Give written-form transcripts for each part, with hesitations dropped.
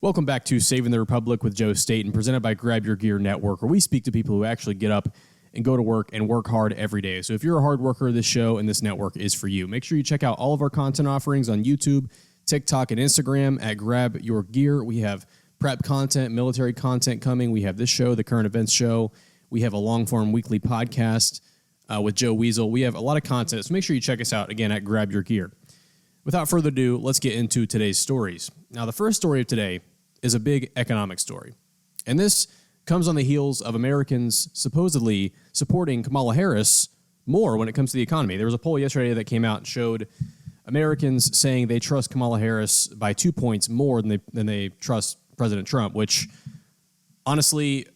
Welcome back to Saving the Republic with Joe Staten, presented by Grab Your Gear Network, where we speak to people who actually get up and go to work and work hard every day. So if you're a hard worker, this show and this network is for you. Make sure you check out all of our content offerings on YouTube, TikTok, and Instagram at Grab Your Gear. We have prep content, military content coming. We have this show, the Current Events Show. We have a long-form weekly podcast with Joe Weasel. We have a lot of content, so make sure you check us out, again, at Grab Your Gear. Without further ado, let's get into today's stories. Now, the first story of today is a big economic story. And this comes on the heels of Americans supposedly supporting Kamala Harris more when it comes to the economy. There was a poll yesterday that came out and showed Americans saying they trust Kamala Harris by 2 points more than they trust President Trump, which honestly,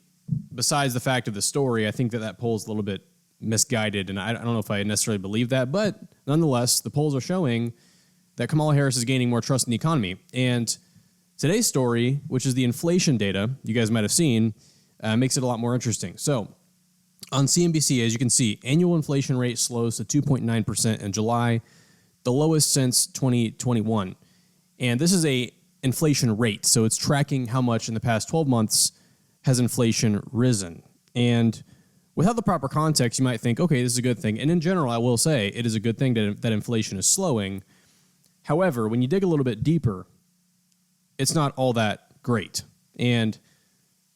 besides the fact of the story, I think that poll is a little bit misguided, and I don't know if I necessarily believe that, but nonetheless, the polls are showing that Kamala Harris is gaining more trust in the economy. And today's story, which is the inflation data you guys might have seen, makes it a lot more interesting. So on CNBC, as you can see, annual inflation rate slows to 2.9% in July, the lowest since 2021. And this is a inflation rate, so it's tracking how much in the past 12 months has inflation risen. And without the proper context, you might think, okay, this is a good thing. And in general, I will say it is a good thing that inflation is slowing. However, when you dig a little bit deeper, it's not all that great. And,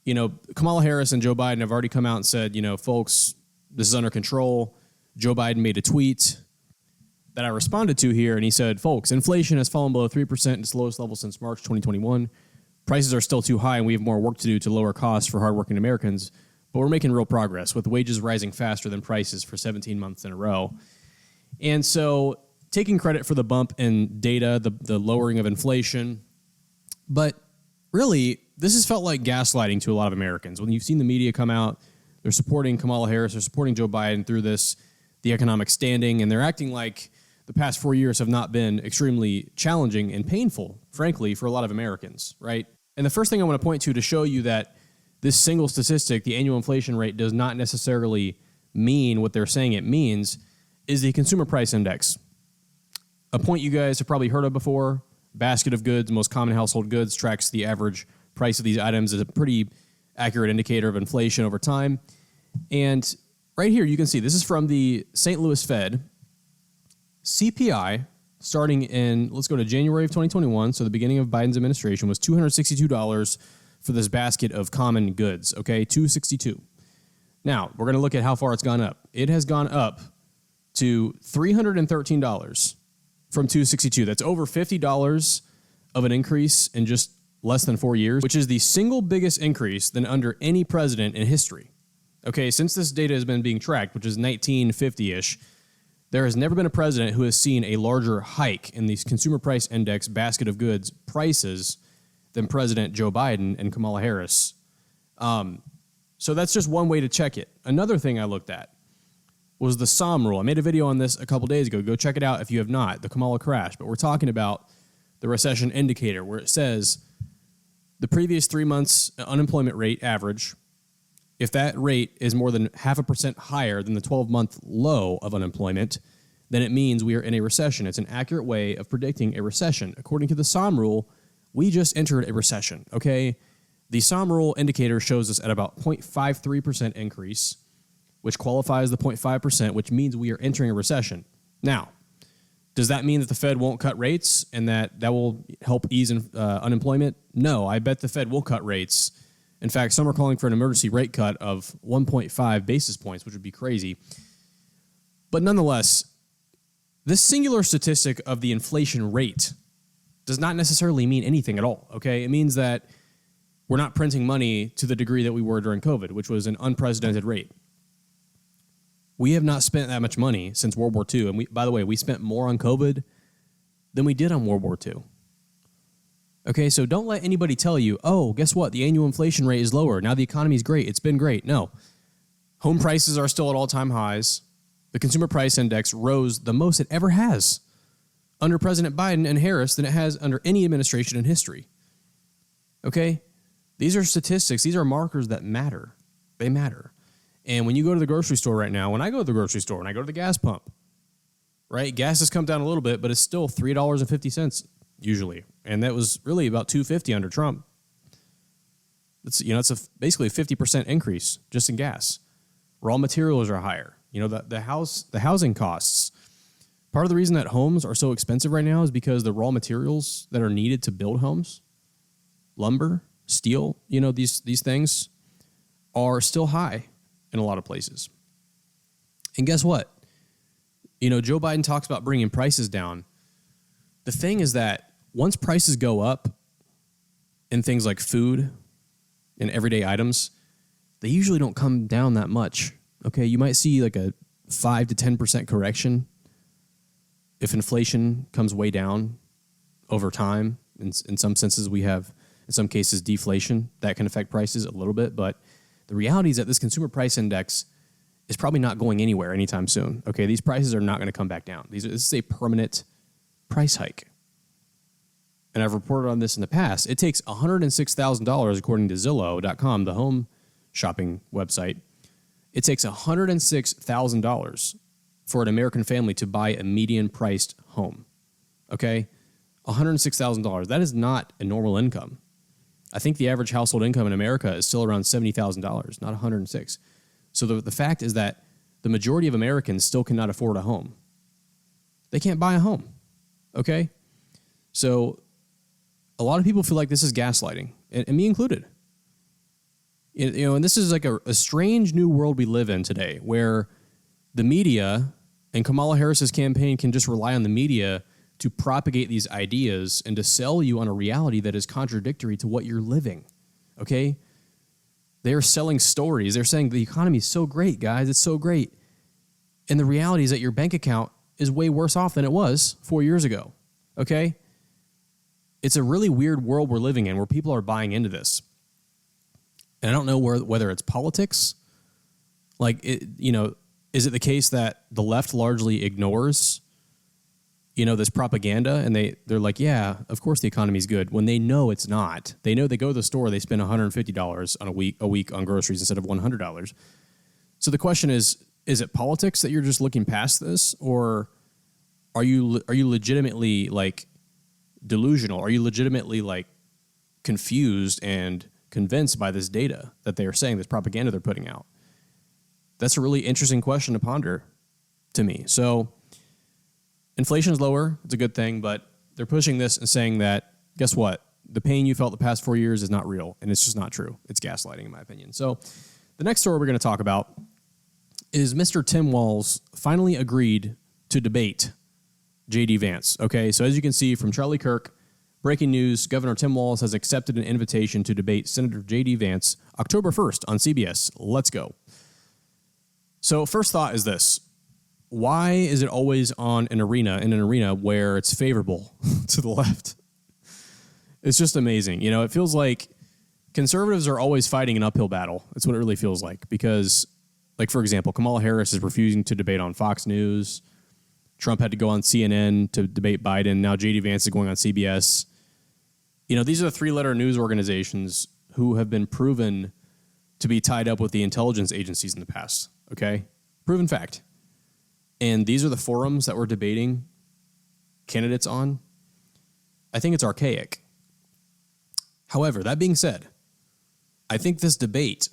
you know, Kamala Harris and Joe Biden have already come out and said, you know, folks, this is under control. Joe Biden made a tweet that I responded to here, and he said, folks, inflation has fallen below 3% at its lowest level since March 2021. Prices are still too high, and we have more work to do to lower costs for hardworking Americans, but we're making real progress, with wages rising faster than prices for 17 months in a row. And so taking credit for the bump in data, the lowering of inflation, but really, this has felt like gaslighting to a lot of Americans. When you've seen the media come out, they're supporting Kamala Harris, they're supporting Joe Biden through the economic standing, and they're acting like the past 4 years have not been extremely challenging and painful, frankly, for a lot of Americans, right? And the first thing I want to point to show you that this single statistic, the annual inflation rate, does not necessarily mean what they're saying it means, is the Consumer Price Index. A point you guys have probably heard of before. Basket of goods, most common household goods, tracks the average price of these items. Is a pretty accurate indicator of inflation over time. And right here, you can see this is from the St. Louis Fed. CPI, starting in, let's go to January of 2021, so the beginning of Biden's administration, was $262 for this basket of common goods, okay, $262. Now, we're going to look at how far it's gone up. It has gone up to $313 from $262. That's over $50 of an increase in just less than 4 years, which is the single biggest increase than under any president in history. Okay, since this data has been being tracked, which is 1950-ish, there has never been a president who has seen a larger hike in these Consumer Price Index basket of goods prices than President Joe Biden and Kamala Harris. So that's just one way to check it. Another thing I looked at was the SAHM Rule. I made a video on this a couple days ago. Go check it out if you have not, the Kamala crash. But we're talking about the recession indicator, where it says the previous 3 months unemployment rate average, if that rate is more than 0.5% higher than the 12-month low of unemployment, then it means we are in a recession. It's an accurate way of predicting a recession. According to the SAHM Rule, we just entered a recession, okay? The SAHM Rule indicator shows us at about 0.53% increase, which qualifies the 0.5%, which means we are entering a recession. Now, does that mean that the Fed won't cut rates and that will help ease unemployment? No, I bet the Fed will cut rates. In fact, some are calling for an emergency rate cut of 1.5 basis points, which would be crazy. But nonetheless, this singular statistic of the inflation rate does not necessarily mean anything at all, okay? It means that we're not printing money to the degree that we were during COVID, which was an unprecedented rate. We have not spent that much money since World War II. And by the way, we spent more on COVID than we did on World War II. Okay, so don't let anybody tell you, oh, guess what? The annual inflation rate is lower. Now the economy is great. It's been great. No. Home prices are still at all-time highs. The Consumer Price Index rose the most it ever has under President Biden and Harris than it has under any administration in history. Okay? These are statistics. These are markers that matter. They matter. And when you go to the grocery store right now, when I go to the grocery store, when I go to the gas pump, right, gas has come down a little bit, but it's still $3.50 usually. And that was really about $2.50 under Trump. It's basically a 50% increase just in gas. Raw materials are higher. The housing costs. Part of the reason that homes are so expensive right now is because the raw materials that are needed to build homes, lumber, steel, these things are still high in a lot of places. And guess what? Joe Biden talks about bringing prices down. The thing is that once prices go up in things like food and everyday items, they usually don't come down that much. Okay, you might see like a 5 to 10% correction if inflation comes way down over time. In some senses, we have, in some cases, deflation that can affect prices a little bit. But the reality is that this consumer price index is probably not going anywhere anytime soon. Okay, these prices are not going to come back down. This is a permanent price hike. And I've reported on this in the past. It takes $106,000, according to Zillow.com, the home shopping website. It takes $106,000 for an American family to buy a median-priced home. Okay? $106,000. That is not a normal income. I think the average household income in America is still around $70,000, not $106,000. So the fact is that the majority of Americans still cannot afford a home. They can't buy a home. Okay? So a lot of people feel like this is gaslighting, and me included. And this is like a strange new world we live in today, where the media and Kamala Harris's campaign can just rely on the media to propagate these ideas and to sell you on a reality that is contradictory to what you're living. Okay? They're selling stories. They're saying the economy is so great, guys. It's so great. And the reality is that your bank account is way worse off than it was 4 years ago. Okay? It's a really weird world we're living in where people are buying into this. And I don't know whether it's politics. Is it the case that the left largely ignores, this propaganda, and they're like, yeah, of course the economy's good, when they know it's not. They know they go to the store, they spend $150 on a week on groceries instead of $100. So the question is it politics that you're just looking past this, or are you legitimately delusional? Are you legitimately confused and convinced by this data that they are saying, this propaganda they're putting out? That's a really interesting question to ponder to me. So inflation is lower. It's a good thing, but they're pushing this and saying that, guess what? The pain you felt the past 4 years is not real, and it's just not true. It's gaslighting, in my opinion. So the next story we're going to talk about is Mr. Tim Walz finally agreed to debate J.D. Vance. Okay, so as you can see from Charlie Kirk, breaking news, Governor Tim Walz has accepted an invitation to debate Senator J.D. Vance October 1st on CBS. Let's go. So first thought is this. Why is it always in an arena where it's favorable to the left? It's just amazing. It feels like conservatives are always fighting an uphill battle. That's what it really feels like. Because, for example, Kamala Harris is refusing to debate on Fox News. Trump had to go on CNN to debate Biden. Now J.D. Vance is going on CBS. These are the three-letter news organizations who have been proven to be tied up with the intelligence agencies in the past. Okay? Proven fact. And these are the forums that we're debating candidates on. I think it's archaic. However, that being said, I think this debate,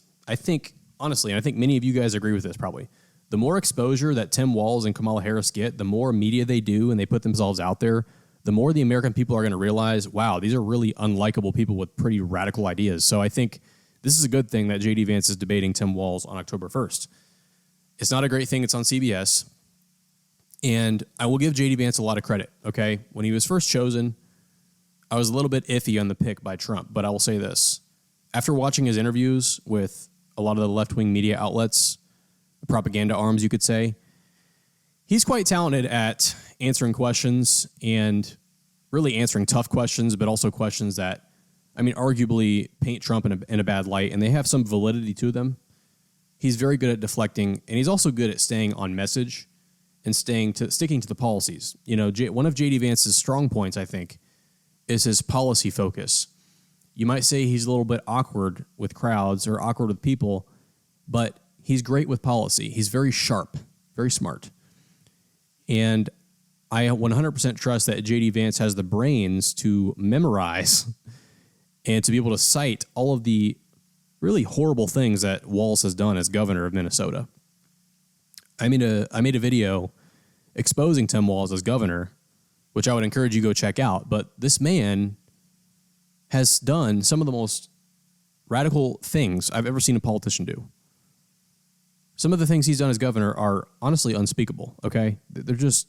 honestly, and I think many of you guys agree with this probably, the more exposure that Tim Walz and Kamala Harris get, the more media they do and they put themselves out there, the more the American people are going to realize, wow, these are really unlikable people with pretty radical ideas. So I think this is a good thing that J.D. Vance is debating Tim Walz on October 1st. It's not a great thing. It's on CBS. And I will give J.D. Vance a lot of credit, okay? When he was first chosen, I was a little bit iffy on the pick by Trump, but I will say this. After watching his interviews with a lot of the left-wing media outlets, propaganda arms, you could say, he's quite talented at answering questions and really answering tough questions, but also questions that, arguably paint Trump in a bad light, and they have some validity to them. He's very good at deflecting, and he's also good at staying on message and sticking to the policies. One of J.D. Vance's strong points, I think, is his policy focus. You might say he's a little bit awkward with crowds or awkward with people, but he's great with policy. He's very sharp, very smart. And I 100% trust that J.D. Vance has the brains to memorize and to be able to cite all of the really horrible things that Walz has done as governor of Minnesota. I made a video exposing Tim Walz as governor, which I would encourage you to go check out. But this man has done some of the most radical things I've ever seen a politician do. Some of the things he's done as governor are honestly unspeakable, okay? They're just...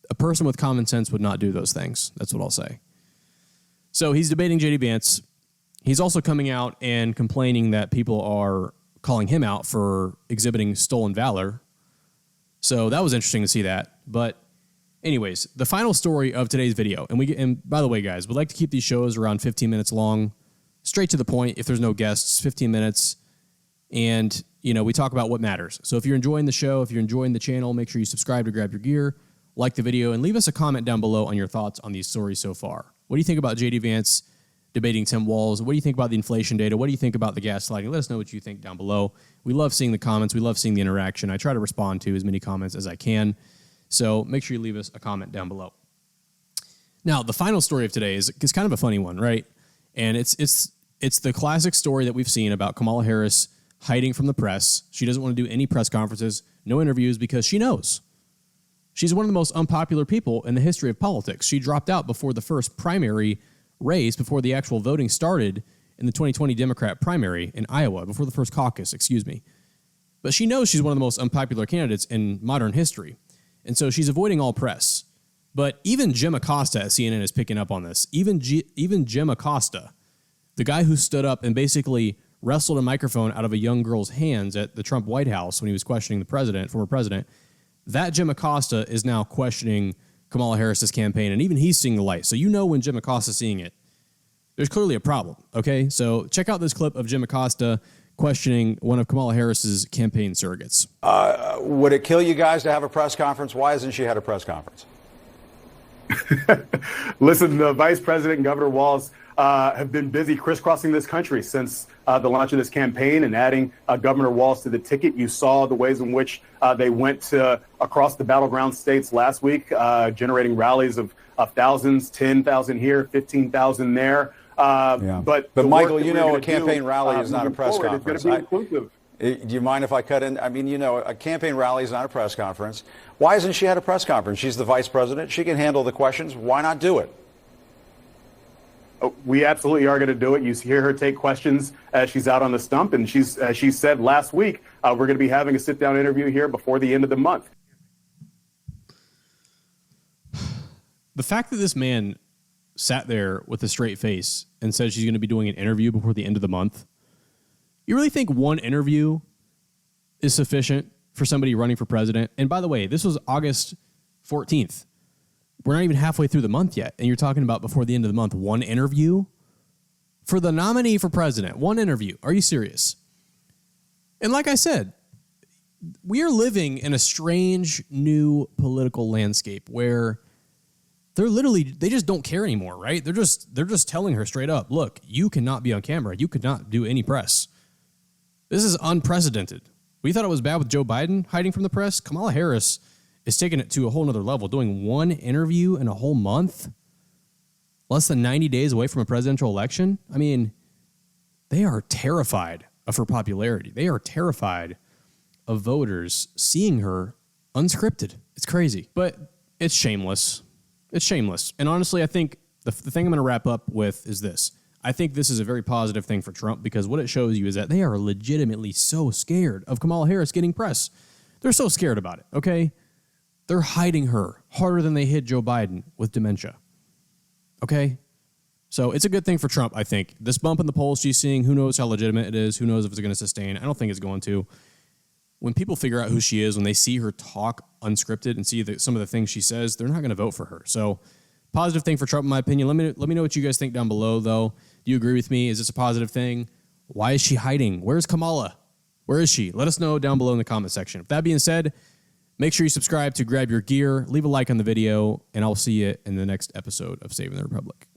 A person with common sense would not do those things. That's what I'll say. So he's debating J.D. Vance. He's also coming out and complaining that people are calling him out for exhibiting stolen valor. So that was interesting to see that. But anyways, the final story of today's video, and by the way, guys, we'd like to keep these shows around 15 minutes long, straight to the point. If there's no guests, 15 minutes. And, we talk about what matters. So if you're enjoying the show, if you're enjoying the channel, make sure you subscribe to Grab Your Gear, like the video, and leave us a comment down below on your thoughts on these stories so far. What do you think about J.D. Vance debating Tim Walz? What do you think about the inflation data? What do you think about the gaslighting? Let us know what you think down below. We love seeing the comments. We love seeing the interaction. I try to respond to as many comments as I can. So make sure you leave us a comment down below. Now, the final story of today is kind of a funny one, right? And it's the classic story that we've seen about Kamala Harris hiding from the press. She doesn't want to do any press conferences, no interviews, because she knows. She's one of the most unpopular people in the history of politics. She dropped out before the first primary race, before the actual voting started in the 2020 Democrat primary in Iowa, before the first caucus, But she knows she's one of the most unpopular candidates in modern history. And so she's avoiding all press. But even Jim Acosta at CNN is picking up on this. Even Jim Acosta, the guy who stood up and basically wrestled a microphone out of a young girl's hands at the Trump White House when he was questioning the former president, that Jim Acosta is now questioning Kamala Harris's campaign, and even he's seeing the light. So when Jim Acosta's seeing it, there's clearly a problem, okay? So check out this clip of Jim Acosta questioning one of Kamala Harris's campaign surrogates. Would it kill you guys to have a press conference? Why hasn't she had a press conference? Listen, the Vice President and Governor Walz have been busy crisscrossing this country since the launch of this campaign and adding Governor Walz to the ticket. You saw the ways in which they went across the battleground states last week, generating rallies of thousands, 10,000 here, 15,000 there. But Michael, a campaign rally is not a press conference. It's going to be inclusive. Do you mind if I cut in? I mean, a campaign rally is not a press conference. Why hasn't she had a press conference? She's the vice president. She can handle the questions. Why not do it? We absolutely are going to do it. You hear her take questions as she's out on the stump. And she said last week, we're going to be having a sit-down interview here before the end of the month. The fact that this man sat there with a straight face and said she's going to be doing an interview before the end of the month, you really think one interview is sufficient for somebody running for president? And by the way, this was August 14th. We're not even halfway through the month yet, and you're talking about before the end of the month, one interview? For the nominee for president, one interview. Are you serious? And like I said, we are living in a strange new political landscape where they just don't care anymore, right? They're just telling her straight up, look, you cannot be on camera. You could not do any press. This is unprecedented. We thought it was bad with Joe Biden hiding from the press. Kamala Harris is taking it to a whole nother level, doing one interview in a whole month, less than 90 days away from a presidential election. I mean, they are terrified of her popularity. They are terrified of voters seeing her unscripted. It's crazy, but it's shameless. It's shameless. And honestly, I think the thing I'm going to wrap up with is this. I think this is a very positive thing for Trump because what it shows you is that they are legitimately so scared of Kamala Harris getting press. They're so scared about it, okay? They're hiding her harder than they hid Joe Biden with dementia, okay? So it's a good thing for Trump, I think. This bump in the polls she's seeing, who knows how legitimate it is, who knows if it's going to sustain. I don't think it's going to. When people figure out who she is, when they see her talk unscripted and see some of the things she says, they're not going to vote for her. So positive thing for Trump, in my opinion. Let me know what you guys think down below, though. Do you agree with me? Is this a positive thing? Why is she hiding? Where's Kamala? Where is she? Let us know down below in the comment section. With that being said, make sure you subscribe to Grab Your Gear, leave a like on the video, and I'll see you in the next episode of Saving the Republic.